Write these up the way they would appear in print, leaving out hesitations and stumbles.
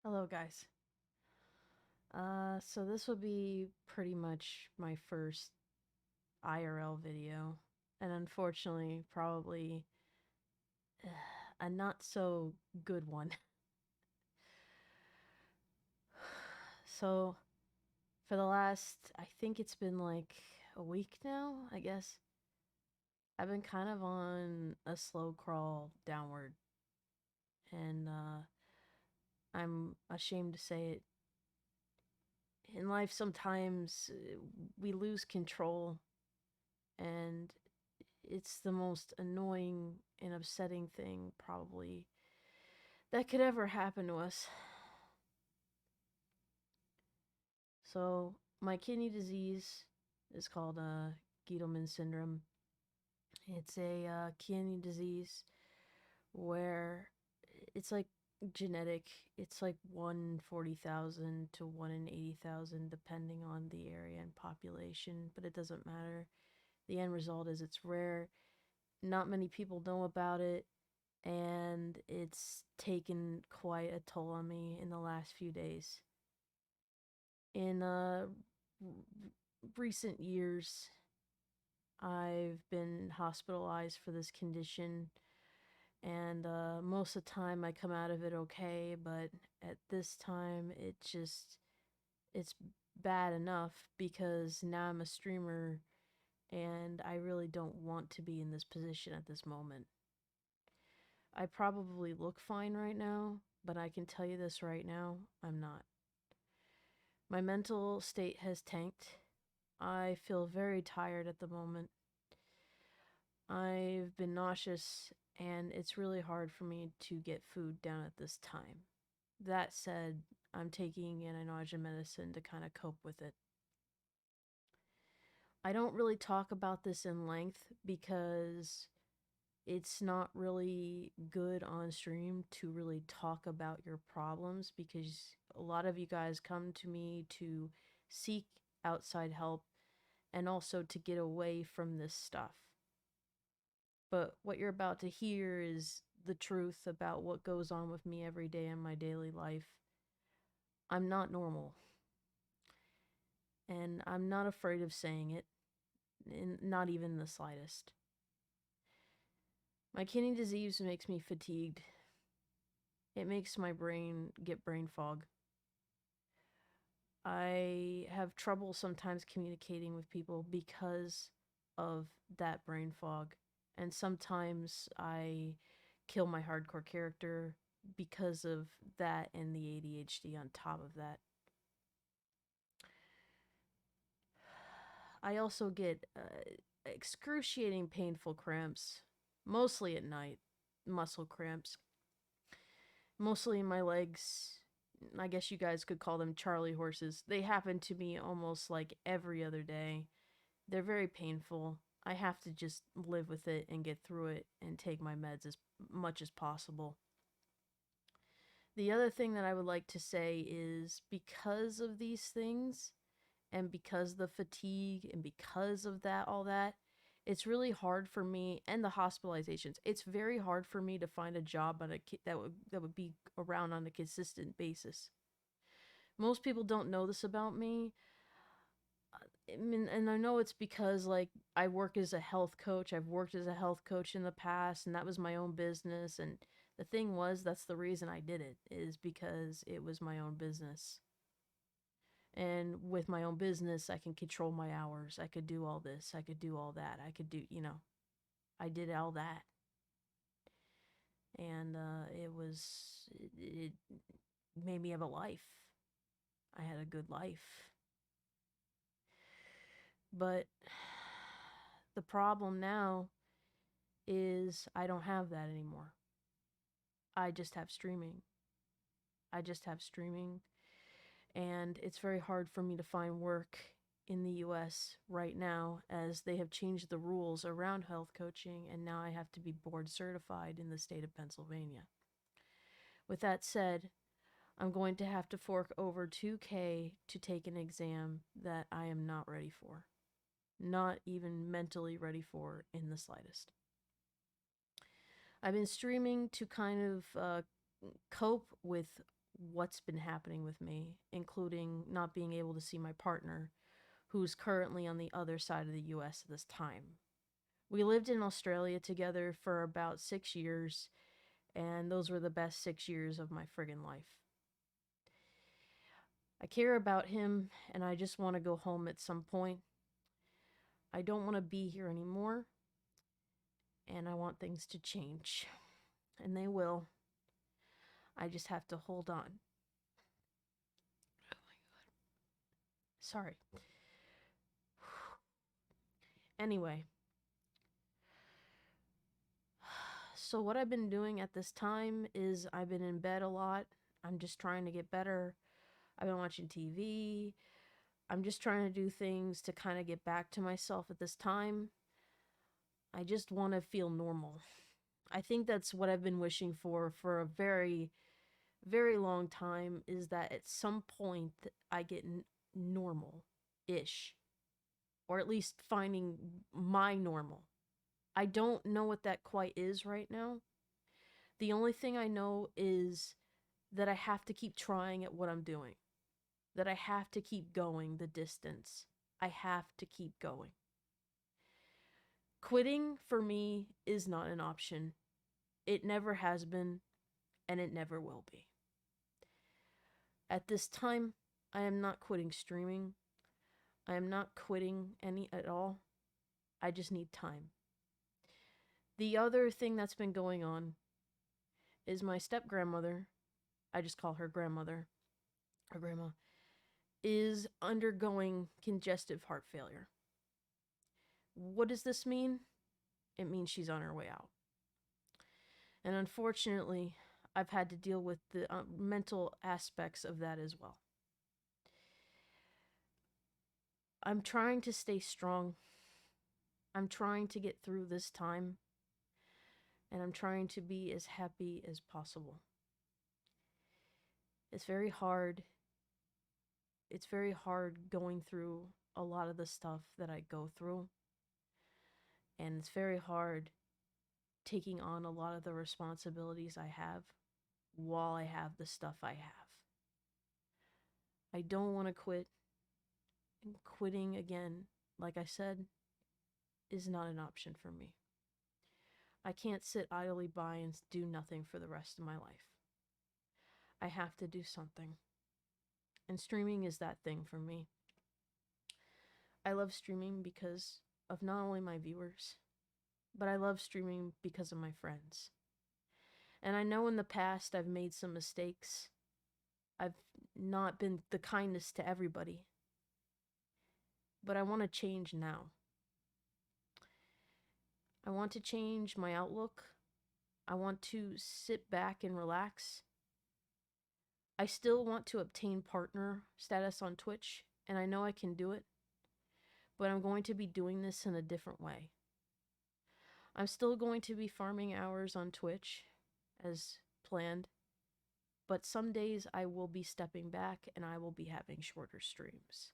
Hello, guys. So this will be pretty much my first IRL video, and unfortunately, probably a not so good one. So, for the last, I think it's been like a week now, I guess, I've been kind of on a slow crawl downward, and I'm ashamed to say it. In life, sometimes we lose control, and it's the most annoying and upsetting thing probably that could ever happen to us. So, my kidney disease is called Gitelman syndrome. It's a kidney disease where it's like genetic. It's like 1 in 40,000 to 1 in 80,000 depending on the area and population, but it doesn't matter. The end result is it's rare. Not many people know about it, and it's taken quite a toll on me in the last few days. In recent years, I've been hospitalized for this condition, and most of the time I come out of it okay, but at this time it's bad enough because now I'm a streamer and I really don't want to be in this position at this moment. I probably look fine right now, but I can tell you this right now, I'm not. My mental state has tanked. I feel very tired at the moment. I've been nauseous, and it's really hard for me to get food down at this time. That said, I'm taking anti-nausea medicine to kind of cope with it. I don't really talk about this in length because it's not really good on stream to really talk about your problems because a lot of you guys come to me to seek outside help and also to get away from this stuff. But what you're about to hear is the truth about what goes on with me every day in my daily life. I'm not normal, and I'm not afraid of saying it, not even the slightest. My kidney disease makes me fatigued. It makes my brain get brain fog. I have trouble sometimes communicating with people because of that brain fog. And sometimes I kill my hardcore character because of that and the ADHD on top of that. I also get excruciating painful cramps, mostly at night, muscle cramps, mostly in my legs. I guess you guys could call them Charlie horses. They happen to me almost like every other day. They're very painful. I have to just live with it and get through it and take my meds as much as possible. The other thing that I would like to say is because of these things and because of the fatigue and because of that all that, it's really hard for me and the hospitalizations. It's very hard for me to find a job on that would be around on a consistent basis. Most people don't know this about me. I mean, and I know it's because like I work as a health coach. I've worked as a health coach in the past, and that was my own business. And the thing was, that's the reason I did it is because it was my own business. And with my own business, I can control my hours. I could do all this. I could do all that. I could do, I did all that. And it made me have a life. I had a good life. But the problem now is I don't have that anymore. I just have streaming. I just have streaming. And it's very hard for me to find work in the US right now as they have changed the rules around health coaching, and now I have to be board certified in the state of Pennsylvania. With that said, I'm going to have to fork over 2K to take an exam that I am not ready for. Not even mentally ready for in the slightest. I've been streaming to kind of cope with what's been happening with me, including not being able to see my partner, who's currently on the other side of the US at this time. We lived in Australia together for about 6 years, and those were the best 6 years of my friggin' life. I care about him, and I just want to go home at some point. I don't want to be here anymore, and I want things to change. And they will. I just have to hold on. Oh my god. Sorry. Anyway. So what I've been doing at this time is I've been in bed a lot. I'm just trying to get better. I've been watching TV. I'm just trying to do things to kind of get back to myself at this time. I just want to feel normal. I think that's what I've been wishing for a very, very long time, is that at some point I get normal-ish. Or at least finding my normal. I don't know what that quite is right now. The only thing I know is that I have to keep trying at what I'm doing. That I have to keep going the distance. I have to keep going. Quitting, for me, is not an option. It never has been, and it never will be. At this time, I am not quitting streaming. I am not quitting any at all. I just need time. The other thing that's been going on is my step-grandmother, I just call her grandmother, or grandma, is undergoing congestive heart failure. What does this mean? It means she's on her way out. And unfortunately, I've had to deal with the mental aspects of that as well. I'm trying to stay strong. I'm trying to get through this time. And I'm trying to be as happy as possible. It's very hard. It's very hard going through a lot of the stuff that I go through. And it's very hard taking on a lot of the responsibilities I have while I have the stuff I have. I don't want to quit. And quitting again, like I said, is not an option for me. I can't sit idly by and do nothing for the rest of my life. I have to do something. And streaming is that thing for me. I love streaming because of not only my viewers, but I love streaming because of my friends. And I know in the past I've made some mistakes. I've not been the kindest to everybody. But I want to change now. I want to change my outlook. I want to sit back and relax. I still want to obtain partner status on Twitch, and I know I can do it. But I'm going to be doing this in a different way. I'm still going to be farming hours on Twitch, as planned. But some days I will be stepping back and I will be having shorter streams.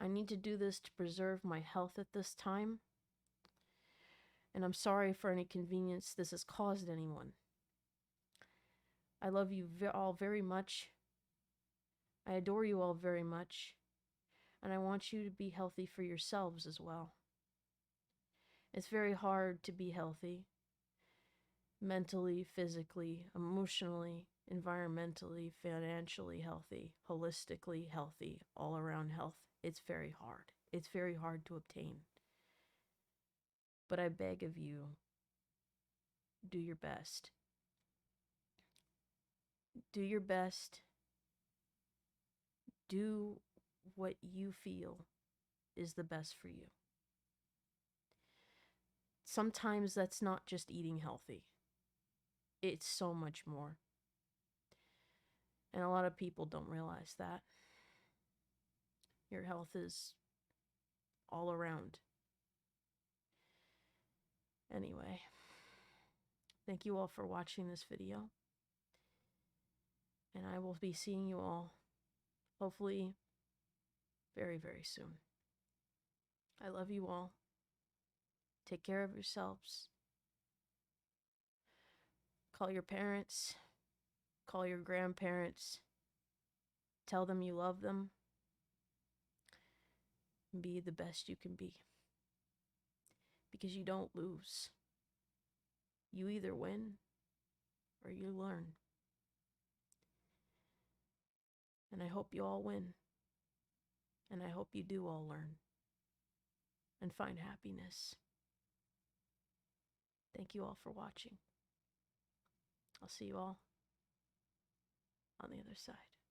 I need to do this to preserve my health at this time. And I'm sorry for any convenience this has caused anyone. I love you all very much. I adore you all very much. And I want you to be healthy for yourselves as well. It's very hard to be healthy. Mentally, physically, emotionally, environmentally, financially healthy, holistically healthy, all around health. It's very hard. It's very hard to obtain. But I beg of you, do your best. Do your best. Do what you feel is the best for you. Sometimes that's not just eating healthy. It's so much more. And a lot of people don't realize that. Your health is all around. Anyway, thank you all for watching this video. And I will be seeing you all, hopefully, very, very soon. I love you all. Take care of yourselves. Call your parents. call your grandparents, tell them you love them, and be the best you can be. Because you don't lose. You either win or you learn. And I hope you all win. And I hope you do all learn and find happiness. Thank you all for watching. I'll see you all on the other side.